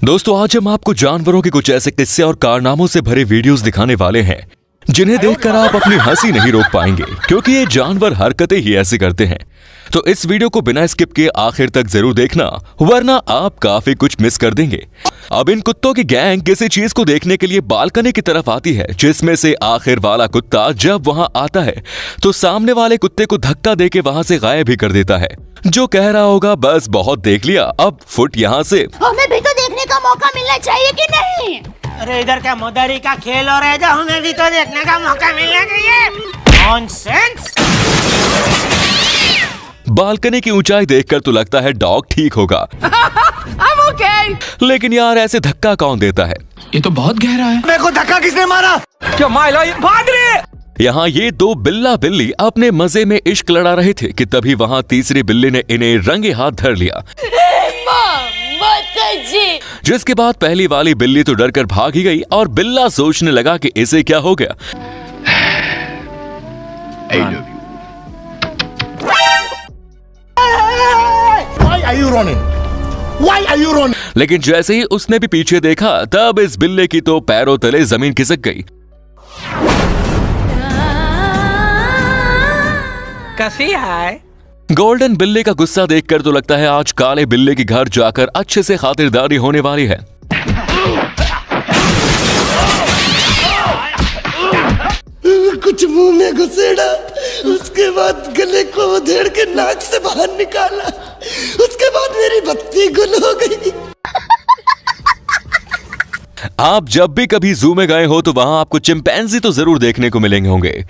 दोस्तों आज हम आपको जानवरों के कुछ ऐसे किस्से और कारनामों से भरे वीडियोस दिखाने वाले हैं जिन्हें देखकर आप अपनी हंसी नहीं रोक पाएंगे, क्योंकि ये जानवर हरकतें ही ऐसी करते हैं। तो इस वीडियो को बिना स्किप किए आखिर तक जरूर देखना, वरना आप काफी कुछ मिस कर देंगे। अब इन कुत्तों की गैंग किसी चीज को देखने के लिए बालकनी की तरफ आती है, जिसमें से आखिर वाला कुत्ता जब वहां आता है तो सामने वाले कुत्ते को धक्का देके वहां से गायब ही कर देता है। जो कह रहा होगा बस बहुत देख लिया, अब फुट यहाँ से। हमें भी तो देखने का मौका मिलना चाहिए कि नहीं? अरे इधर क्या मदारी का खेल हो रहा है, जो हमें भी तो देखने का मौका मिलना चाहिए। नॉनसेंस। बालकनी की ऊंचाई देखकर तो लगता है डॉग ठीक होगा। I'm okay। लेकिन यार ऐसे धक्का कौन देता है? ये तो बहुत गहरा है। मेरे को धक्का किसने मारा? क्या माइला भाग रहे? यहाँ ये दो बिल्ला बिल्ली अपने मजे में इश्क लड़ा रहे थे कि तभी वहाँ तीसरी बिल्ली ने इन्हें रंगे हाथ धर लिया, जिसके बाद पहली वाली बिल्ली तो डर कर भाग ही गई और बिल्ला सोचने लगा कि इसे क्या हो गया। Why are you running? Why are you running? लेकिन जैसे ही उसने भी पीछे देखा तब इस बिल्ले की तो पैरों तले जमीन खिसक गई। कैसी है? गोल्डन बिल्ले का गुस्सा देखकर तो लगता है आज काले बिल्ले के घर जाकर अच्छे से खातिरदारी होने वाली है। कुछ मुंह में घुसेड़ा, उसके बाद गले को उधेड़ के नाक से बाहर निकाला, उसके बाद मेरी बत्ती गुल हो गई। आप जब भी कभी जू में गए हो तो वहां आपको चिंपैंजी तो जरूर देखने को मिलेंगे होंगे,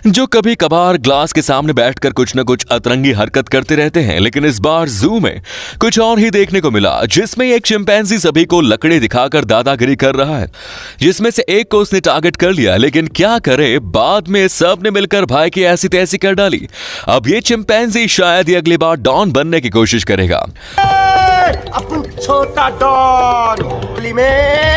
जो कभी कभार ग्लास के सामने बैठकर कुछ न कुछ अतरंगी हरकत करते रहते हैं। लेकिन इस बार जू में कुछ और ही देखने को मिला, जिसमें एक चिंपैंजी सभी को लकड़ी दिखाकर दादागिरी कर रहा है, जिसमें से एक को उसने टारगेट कर लिया। लेकिन क्या करे, बाद में सब ने मिलकर भाई की ऐसी तैसी कर डाली। अब ये चिंपैंजी शायद ही अगली बार डॉन बनने की कोशिश करेगा। अपन छोटा डॉन में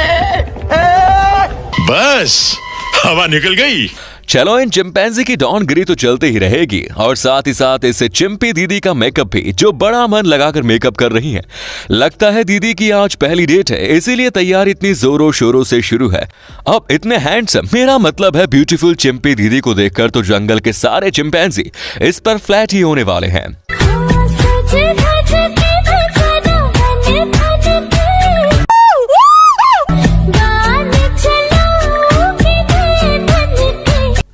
बस हवा निकल गई। चलो इन चिंपैंजी की डॉनगिरी तो चलती ही रहेगी, और साथ ही साथ इस चिंपी दीदी का मेकअप भी, जो बड़ा मन लगाकर मेकअप कर रही हैं। लगता है दीदी की आज पहली डेट है, इसीलिए तैयारी इतनी जोरों शोरों से शुरू है। अब इतने हैंडसम, मेरा मतलब है ब्यूटीफुल चिंपी दीदी को देखकर तो जंगल के सारे चिंपैंजी इस पर फ्लैट ही होने वाले हैं।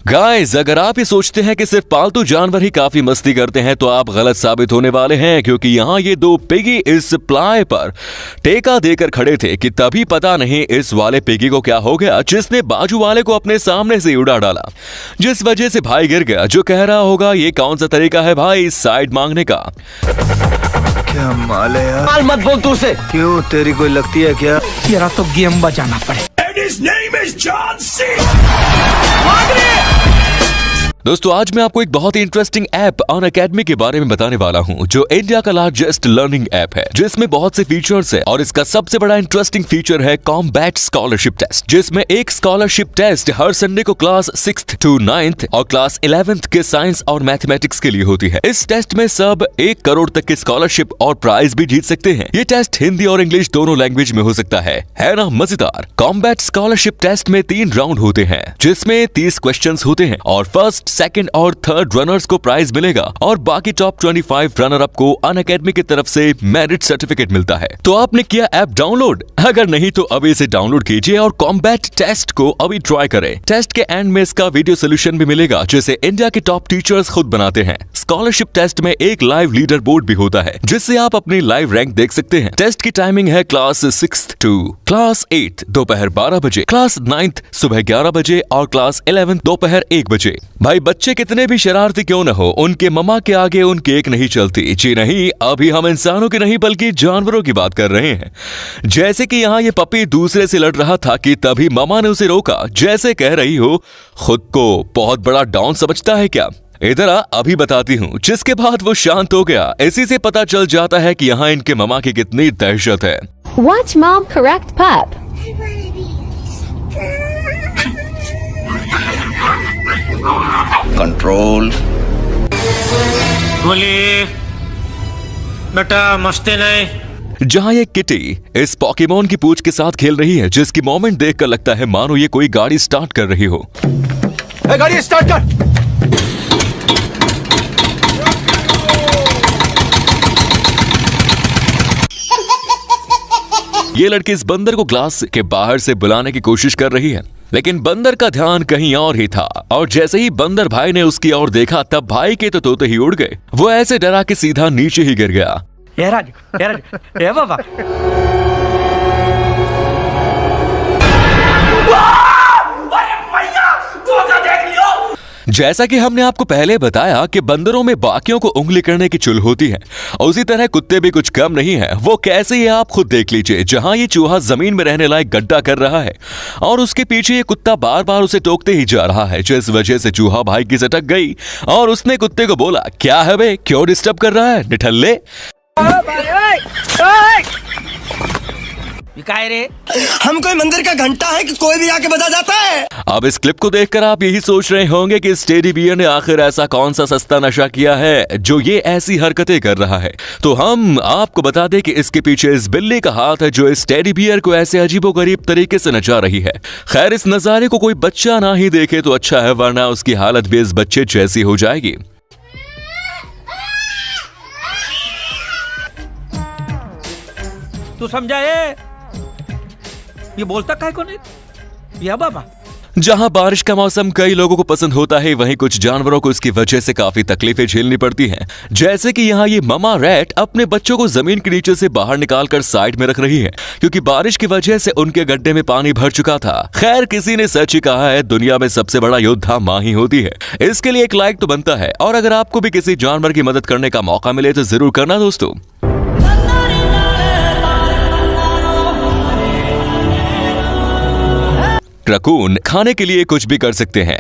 गाइस, अगर आप ये सोचते हैं कि सिर्फ पालतू जानवर ही काफी मस्ती करते हैं तो आप गलत साबित होने वाले हैं, क्योंकि यहाँ ये दो पिगी इस प्लाई पर टेका देकर खड़े थे कि तभी पता नहीं इस वाले पिगी को क्या हो गया, जिसने बाजू वाले को अपने सामने से उड़ा डाला, जिस वजह से भाई गिर गया। जो कह रहा होगा ये कौन सा तरीका है भाई साइड मांगने का? क्या माल है यार? माल मत बोल तू से। क्यों, तेरी कोई लगती है क्या? तेरा तो गेम बजाना पड़े। दोस्तों आज मैं आपको एक बहुत ही इंटरेस्टिंग ऐप अनअकैडमी के बारे में बताने वाला हूं, जो इंडिया का लार्जेस्ट लर्निंग ऐप है, जिसमें बहुत से फीचर्स है। और इसका सबसे बड़ा इंटरेस्टिंग फीचर है कॉम्बैट स्कॉलरशिप टेस्ट, जिसमें एक स्कॉलरशिप टेस्ट हर संडे को क्लास 6th to 9th और क्लास 11th के साइंस और मैथमेटिक्स के लिए होती है। इस टेस्ट में सब 1 करोड़ तक की स्कॉलरशिप और प्राइज भी जीत सकते हैं। ये टेस्ट हिंदी और इंग्लिश दोनों लैंग्वेज में हो सकता है ना मजेदार? कॉम्बैट स्कॉलरशिप टेस्ट में 3 राउंड होते हैं, जिसमें 30 क्वेश्चन होते हैं, और फर्स्ट, सेकंड और थर्ड रनर्स को प्राइज मिलेगा, और बाकी टॉप 25 रनर अप को अनअकैडमी की तरफ से मेरिट सर्टिफिकेट मिलता है। तो आपने किया ऐप डाउनलोड? अगर नहीं तो अभी इसे डाउनलोड कीजिए और कॉम्बैट टेस्ट को अभी ट्राई करें। टेस्ट के एंड में इसका वीडियो सोल्यूशन भी मिलेगा, जिसे इंडिया के टॉप टीचर्स खुद बनाते हैं। स्कॉलरशिप टेस्ट में एक लाइव लीडर बोर्ड भी होता है, जिससे आप अपनी लाइव रैंक देख सकते हैं। टेस्ट की टाइमिंग है क्लास 6th to क्लास 8 दोपहर 12 बजे, क्लास 9th सुबह 11 बजे और क्लास 11 दोपहर 1 बजे। भाई बच्चे कितने भी शरारती क्यों न हो, उनके ममा के आगे उनकी एक नहीं चलती। जी नहीं, अभी हम इंसानों की नहीं बल्कि जानवरों की बात कर रहे हैं। जैसे कि यहाँ ये पपी दूसरे से लड़ रहा था कि तभी ममा ने उसे रोका। जैसे कह रही हो खुद को बहुत बड़ा डॉन समझता है क्या? इधर आ, अभी बताती हूँ। जिसके बाद वो शांत हो गया। इसी से पता चल जाता है कि यहाँ इनके ममा की कितनी दहशत है। Watch mom correct pup। Control. बोली बेटा मस्ती नहीं। जहां ये किटी इस पोकेमोन की पूंछ के साथ खेल रही है, जिसकी मोमेंट देखकर लगता है मानो ये कोई गाड़ी स्टार्ट कर रही हो। गाड़ी स्टार्ट कर। ये लड़की इस बंदर को ग्लास के बाहर से बुलाने की कोशिश कर रही है, लेकिन बंदर का ध्यान कहीं और ही था। और जैसे ही बंदर भाई ने उसकी ओर देखा, तब भाई के तो तोते ही उड़ गए। वो ऐसे डरा कि सीधा नीचे ही गिर गया। ए बाबा। जैसा कि हमने आपको पहले बताया कि बंदरों में बाकियों को उंगली करने की चुल होती है, उसी तरह कुत्ते भी कुछ कम नहीं है। वो कैसे ये आप खुद देख लीजिए। जहां ये चूहा जमीन में रहने लायक गड्ढा कर रहा है और उसके पीछे ये कुत्ता बार बार उसे टोकते ही जा रहा है, जिस वजह से चूहा भाई की सटक गई और उसने कुत्ते को बोला, क्या है बे, क्यों डिस्टर्ब कर रहा है निठल्ले। काय रे? हम कोई मंदिर का घंटा है कि कोई भी आके बजा जाता है। अब इस क्लिप को देखकर आप यही सोच रहे होंगे कि इस टेडी बियर ने आखिर ऐसा कौन सा सस्ता नशा किया है जो ये ऐसी हरकतें कर रहा है। तो हम आपको बता दें कि इसके पीछे इस बिल्ली का हाथ है जो इस टेडी बियर को ऐसे अजीबोगरीब तरीके से नचा रही है। खैर, इस नजारे को कोई बच्चा ना ही देखे तो अच्छा है, वरना उसकी हालत भी इस बच्चे जैसी हो जाएगी। तू समझा ये बोलता काय को नहीं या बाबा। जहां बारिश का मौसम कई लोगों को पसंद होता है, वहीं कुछ जानवरों को इसकी वजह से काफी तकलीफें झेलनी पड़ती हैं। जैसे कि यहाँ ये ममा रैट अपने बच्चों को जमीन के नीचे से बाहर निकालकर साइड में रख रही है, क्योंकि बारिश की वजह से उनके गड्ढे में पानी भर चुका था। खैर, किसी ने सच ही कहा है, दुनिया में सबसे बड़ा योद्धा माँ ही होती है। इसके लिए एक लाइक तो बनता है, और अगर आपको भी किसी जानवर की मदद करने का मौका मिले तो जरूर करना दोस्तों। रकून खाने के लिए कुछ भी कर सकते हैं।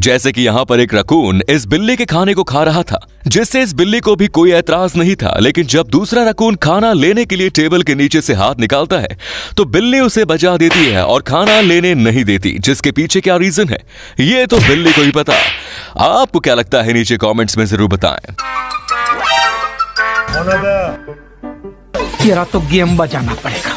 जैसे कि यहाँ पर एक रकून इस बिल्ली के खाने को खा रहा था, जिससे इस बिल्ली को भी कोई ऐतराज नहीं था। लेकिन जब दूसरा रकून खाना लेने के लिए टेबल के नीचे से हाथ निकालता है तो बिल्ली उसे बचा देती है और खाना लेने नहीं देती। जिसके पीछे क्या रीजन है ये तो बिल्ली को ही पता। आपको क्या लगता है नीचे कमेंट्स में जरूर बताएं। तेरा तो गेम बजाना पड़ेगा।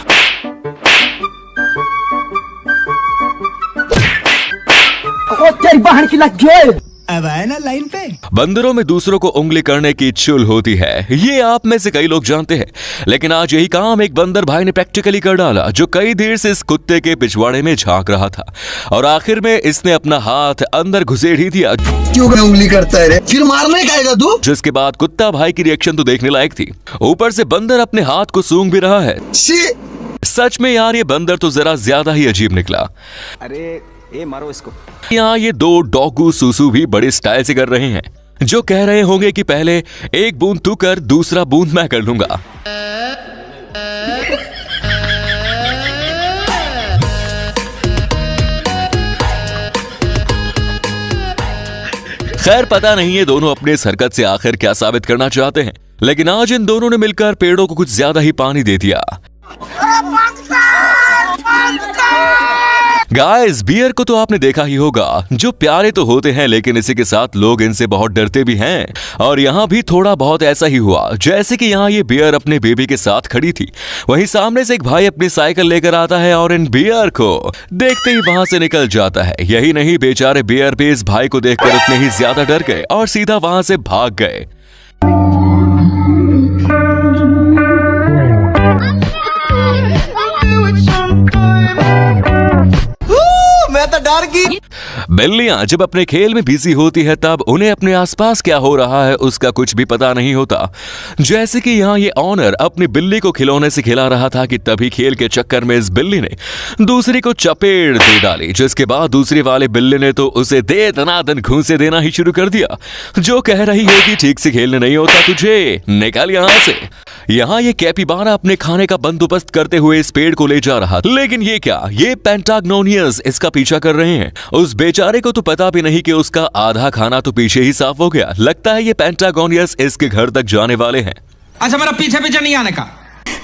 तेरी बहन की लग गई। अब आए ना लाइन पे। बंदरों में दूसरों को उंगली करने की चुल होती है, ये आप में से कई लोग जानते हैं। लेकिन आज यही काम एक बंदर भाई ने प्रैक्टिकली कर डाला, जो कई देर से इस कुत्ते के पिछवाड़े में झांक रहा था और आखिर में इसने अपना हाथ अंदर घुसेड़ ही दिया। क्यों उंगली करता है रे? फिर मारने का आएगा तू? जिसके बाद कुत्ता भाई की रिएक्शन तो देखने लायक थी। ऊपर से बंदर अपने हाथ को सूंघ भी रहा है। सच में यार, ये बंदर तो जरा ज्यादा ही अजीब निकला। अरे ए मारो इसको। यहाँ ये दो डॉगू सुसु भी बड़े स्टाइल से कर रहे हैं, जो कह रहे होंगे कि पहले एक बूंद तू कर, दूसरा बूंद मैं कर लूंगा। खैर, पता नहीं ये दोनों अपने इस हरकत से आखिर क्या साबित करना चाहते हैं, लेकिन आज इन दोनों ने मिलकर पेड़ों को कुछ ज्यादा ही पानी दे दिया। गाइस, बियर को तो आपने देखा ही होगा, जो प्यारे तो होते हैं लेकिन इसी के साथ लोग इनसे बहुत डरते भी हैं। और यहाँ भी थोड़ा बहुत ऐसा ही हुआ। जैसे कि यहाँ ये बियर अपने बेबी के साथ खड़ी थी, वहीं सामने से एक भाई अपनी साइकिल लेकर आता है और इन बियर को देखते ही वहां से निकल जाता है। यही नहीं, बेचारे बियर भी इस भाई को देखकर उतने ही ज्यादा डर गए और सीधा वहां से भाग गए। मैं तो डर गई। बिल्लियां जब अपने खेल में बिजी होती है तब उन्हें अपने आसपास क्या हो रहा है उसका कुछ भी पता नहीं होता। जैसे कि यहाँ ये ऑनर अपनी बिल्ली को खिलौने से खिला रहा था कि तभी खेल के चक्कर में इस बिल्ली ने दूसरी को चपेट दे डाली, जिसके बाद दूसरी वाले बिल्ली ने तो उसे दे दनादन घूंसे देना ही शुरू कर दिया, जो कह रही है कि ठीक से खेलने नहीं होता तुझे, निकल यहाँ से। यहाँ ये कैपिबारा अपने खाने का बंदोबस्त करते हुए इस पेड़ को ले जा रहा, लेकिन ये क्या, ये पेंटागोनियस इसका पीछा कर रहे हैं। उस बेचारे को तो पता भी नहीं कि उसका आधा खाना तो पीछे ही साफ हो गया। लगता है ये पेंटागोनियस इसके घर तक जाने वाले हैं। अच्छा, मेरा पीछे पीछे नहीं आने का।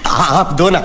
आप दो ना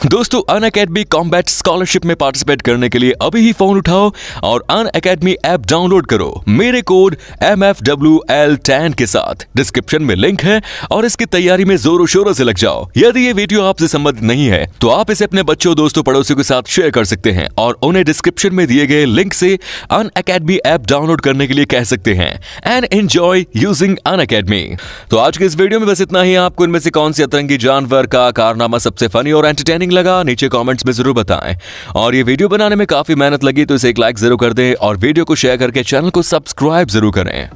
दोस्तों अनअकैडमी कॉम्बैट स्कॉलरशिप में पार्टिसिपेट करने के लिए अभी ही फोन उठाओ और अनअकैडमी ऐप डाउनलोड करो मेरे कोड MFWL10 के साथ। डिस्क्रिप्शन में लिंक है और इसकी तैयारी में जोरों शोरों से लग जाओ। यदि ये वीडियो आपसे संबंधित नहीं है तो आप इसे अपने बच्चों, दोस्तों, पड़ोसियों के साथ शेयर कर सकते हैं और उन्हें डिस्क्रिप्शन में दिए गए लिंक से अनअकैडमी ऐप डाउनलोड करने के लिए कह सकते हैं। And enjoy using Unacademy. तो आज के इस वीडियो में बस इतना ही। आपको इनमें से कौन सी अतरंगी जानवर का कारनामा सबसे फनी और एंटरटेनिंग लगा, नीचे कमेंट्स में जरूर बताएं। और ये वीडियो बनाने में काफी मेहनत लगी तो इसे एक लाइक जरूर कर दें और वीडियो को शेयर करके चैनल को सब्सक्राइब जरूर करें।